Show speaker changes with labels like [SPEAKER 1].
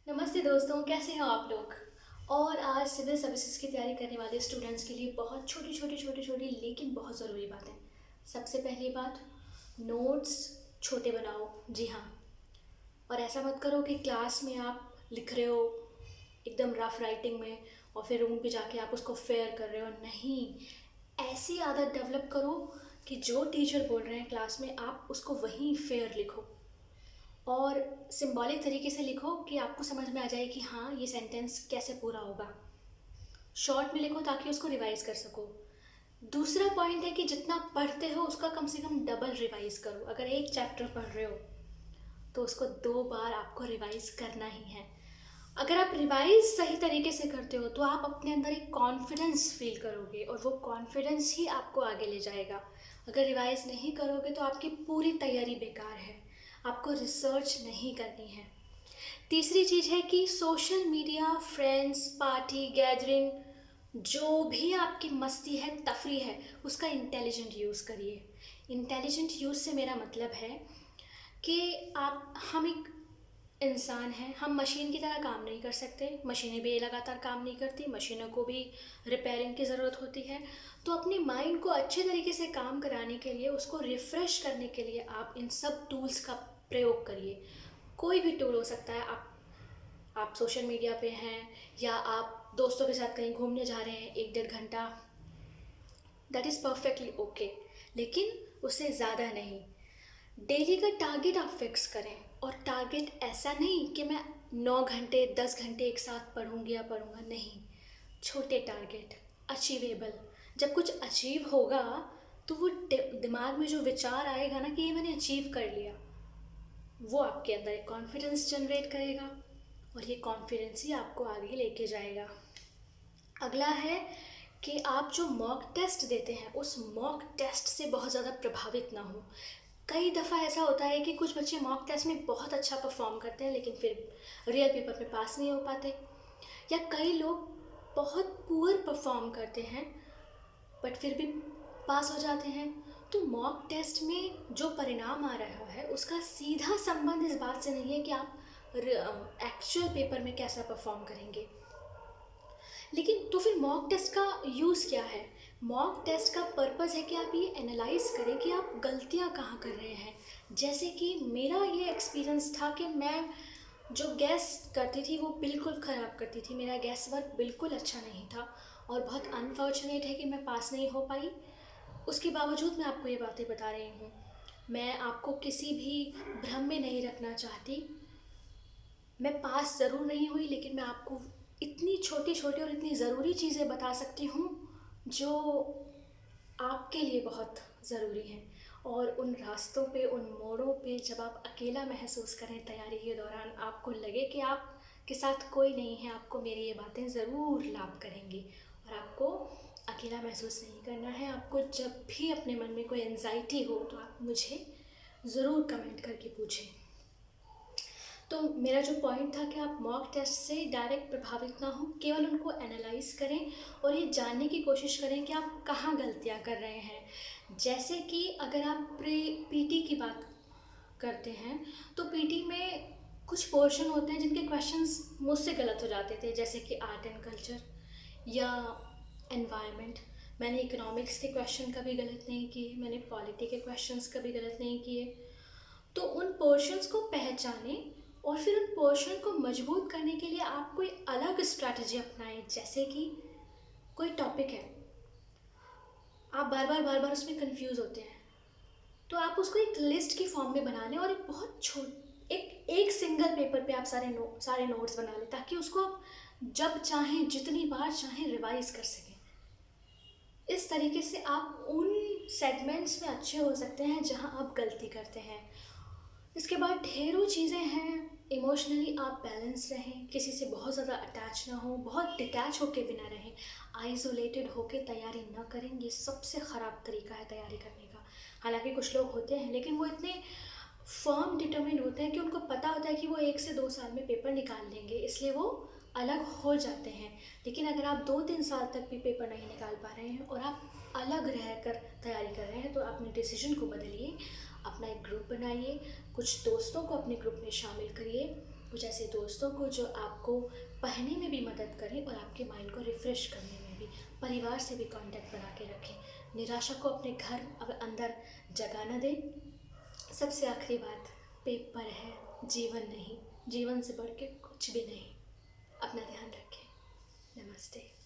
[SPEAKER 1] नमस्ते दोस्तों, कैसे हो आप लोग। और आज सिविल सर्विसेज की तैयारी करने वाले स्टूडेंट्स के लिए बहुत छोटी लेकिन बहुत ज़रूरी बातें। सबसे पहली बात, नोट्स छोटे बनाओ। जी हाँ, और ऐसा मत करो कि क्लास में आप लिख रहे हो एकदम रफ राइटिंग में और फिर रूम पे जाके आप उसको फेयर कर रहे हो। नहीं, ऐसी आदत डेवलप करो कि जो टीचर बोल रहे हैं क्लास में आप उसको वहीं फेयर लिखो और सिंबॉलिक तरीके से लिखो कि आपको समझ में आ जाए कि हाँ, ये सेंटेंस कैसे पूरा होगा। शॉर्ट में लिखो ताकि उसको रिवाइज कर सको। दूसरा पॉइंट है कि जितना पढ़ते हो उसका कम से कम डबल रिवाइज करो। अगर एक चैप्टर पढ़ रहे हो तो उसको 2 बार आपको रिवाइज करना ही है। अगर आप रिवाइज सही तरीके से करते हो तो आप अपने अंदर एक कॉन्फिडेंस फील करोगे और वो कॉन्फिडेंस ही आपको आगे ले जाएगा। अगर रिवाइज नहीं करोगे तो आपकी पूरी तैयारी बेकार है, आपको रिसर्च नहीं करनी है। तीसरी चीज़ है कि social media, friends, party, gathering, जो भी आपकी मस्ती है, तफरी है, उसका इंटेलिजेंट यूज़ करिए। इंटेलिजेंट यूज़ से मेरा मतलब है कि हम एक इंसान हैं, हम मशीन की तरह काम नहीं कर सकते। मशीनें भी लगातार काम नहीं करती, मशीनों को भी रिपेयरिंग की ज़रूरत होती है। तो अपने माइंड को अच्छे तरीके से काम कराने के लिए, उसको रिफ़्रेश करने के लिए आप इन सब टूल्स का प्रयोग करिए। कोई भी टूल हो सकता है। आप सोशल मीडिया पे हैं या आप दोस्तों के साथ कहीं घूमने जा रहे हैं 1-1.5 घंटा, दैट इज़ परफेक्टली ओके, लेकिन उससे ज़्यादा नहीं। डेली का टारगेट आप फिक्स करें और टारगेट ऐसा नहीं कि मैं 9 घंटे 10 घंटे एक साथ पढ़ूंगी या पढ़ूंगा, नहीं। छोटे टारगेट, अचीवेबल। जब कुछ अचीव होगा तो वो दिमाग में जो विचार आएगा ना कि ये मैंने अचीव कर लिया, वो आपके अंदर एक कॉन्फिडेंस जनरेट करेगा और ये कॉन्फिडेंस ही आपको आगे लेके जाएगा। अगला है कि आप जो मॉक टेस्ट देते हैं उस मॉक टेस्ट से बहुत ज़्यादा प्रभावित ना हो। कई दफ़ा ऐसा होता है कि कुछ बच्चे मॉक टेस्ट में बहुत अच्छा परफॉर्म करते हैं लेकिन फिर रियल पेपर में पास नहीं हो पाते, या कई लोग बहुत पुअर परफॉर्म करते हैं बट फिर भी पास हो जाते हैं। तो मॉक टेस्ट में जो परिणाम आ रहा है उसका सीधा संबंध इस बात से नहीं है कि आप एक्चुअल पेपर में कैसा परफॉर्म करेंगे। लेकिन तो फिर मॉक टेस्ट का यूज़ क्या है? मॉक टेस्ट का पर्पज़ है कि आप ये एनालाइज़ करें कि आप गलतियाँ कहाँ कर रहे हैं। जैसे कि मेरा ये एक्सपीरियंस था कि मैं जो गैस करती थी वो बिल्कुल ख़राब करती थी, मेरा गैस वर्क बिल्कुल अच्छा नहीं था और बहुत अनफॉर्चुनेट है कि मैं पास नहीं हो पाई। उसके बावजूद मैं आपको ये बातें बता रही हूँ। मैं आपको किसी भी भ्रम में नहीं रखना चाहती। मैं पास ज़रूर नहीं हुई लेकिन मैं आपको इतनी छोटी-छोटी और इतनी ज़रूरी चीज़ें बता सकती हूँ जो आपके लिए बहुत ज़रूरी हैं। और उन रास्तों पे, उन मोड़ों पे जब आप अकेला महसूस करें तैयारी के दौरान, आपको लगे कि आपके साथ कोई नहीं है, आपको मेरी ये बातें ज़रूर लाभ करेंगी और आपको अकेला महसूस नहीं करना है। आपको जब भी अपने मन में कोई एंग्ज़ायटी हो तो आप मुझे ज़रूर कमेंट करके पूछें। तो मेरा जो पॉइंट था कि आप मॉक टेस्ट से डायरेक्ट प्रभावित ना हो, केवल उनको एनालाइज करें और ये जानने की कोशिश करें कि आप कहाँ गलतियाँ कर रहे हैं। जैसे कि अगर आप पीटी की बात करते हैं तो पीटी में कुछ पोर्शन होते हैं जिनके क्वेश्चंस मुझसे गलत हो जाते थे, जैसे कि आर्ट एंड कल्चर या एनवायरनमेंट। मैंने इकोनॉमिक्स के क्वेश्चन कभी गलत नहीं किए, मैंने पॉलिटी के क्वेश्चंस कभी गलत नहीं किए। तो उन पोर्शंस को पहचानें और फिर उन पोर्शन को मजबूत करने के लिए आप कोई अलग स्ट्रैटेजी अपनाएं। जैसे कि कोई टॉपिक है, आप बार बार उसमें कंफ्यूज होते हैं, तो आप उसको एक लिस्ट की फॉर्म में बना लें और एक बहुत छोट एक एक सिंगल पेपर पे आप सारे नोट्स बना लें ताकि उसको आप जब चाहें जितनी बार चाहें रिवाइज कर सकें। इस तरीके से आप उन सेगमेंट्स में अच्छे हो सकते हैं जहां आप गलती करते हैं। इसके बाद ढेरों चीज़ें हैं। इमोशनली आप बैलेंस रहें, किसी से बहुत ज़्यादा अटैच ना हो, बहुत डिटैच होके भी ना रहें, आइसोलेटेड होके तैयारी ना करें। ये सबसे ख़राब तरीका है तैयारी करने का। हालांकि कुछ लोग होते हैं लेकिन वो इतने फर्म डिटर्मिन्ड होते हैं कि उनको पता होता है कि वो 1 से 2 साल में पेपर निकाल लेंगे, इसलिए वो अलग हो जाते हैं। लेकिन अगर आप 2-3 साल तक भी पेपर नहीं निकाल पा रहे हैं और आप अलग रह कर तैयारी कर रहे हैं तो अपने डिसीजन को बदलिए, अपना एक ग्रुप बनाइए, कुछ दोस्तों को अपने ग्रुप में शामिल करिए कुछ ऐसे दोस्तों को जो आपको पढ़ने में भी मदद करें और आपके माइंड को रिफ़्रेश करने में भी। परिवार से भी कांटेक्ट बना के रखें। निराशा को अपने घर अब अंदर जगह न दें। सबसे आखिरी बात, पेपर है, जीवन नहीं। जीवन से बढ़ के कुछ भी नहीं। अपना ध्यान रखें। नमस्ते।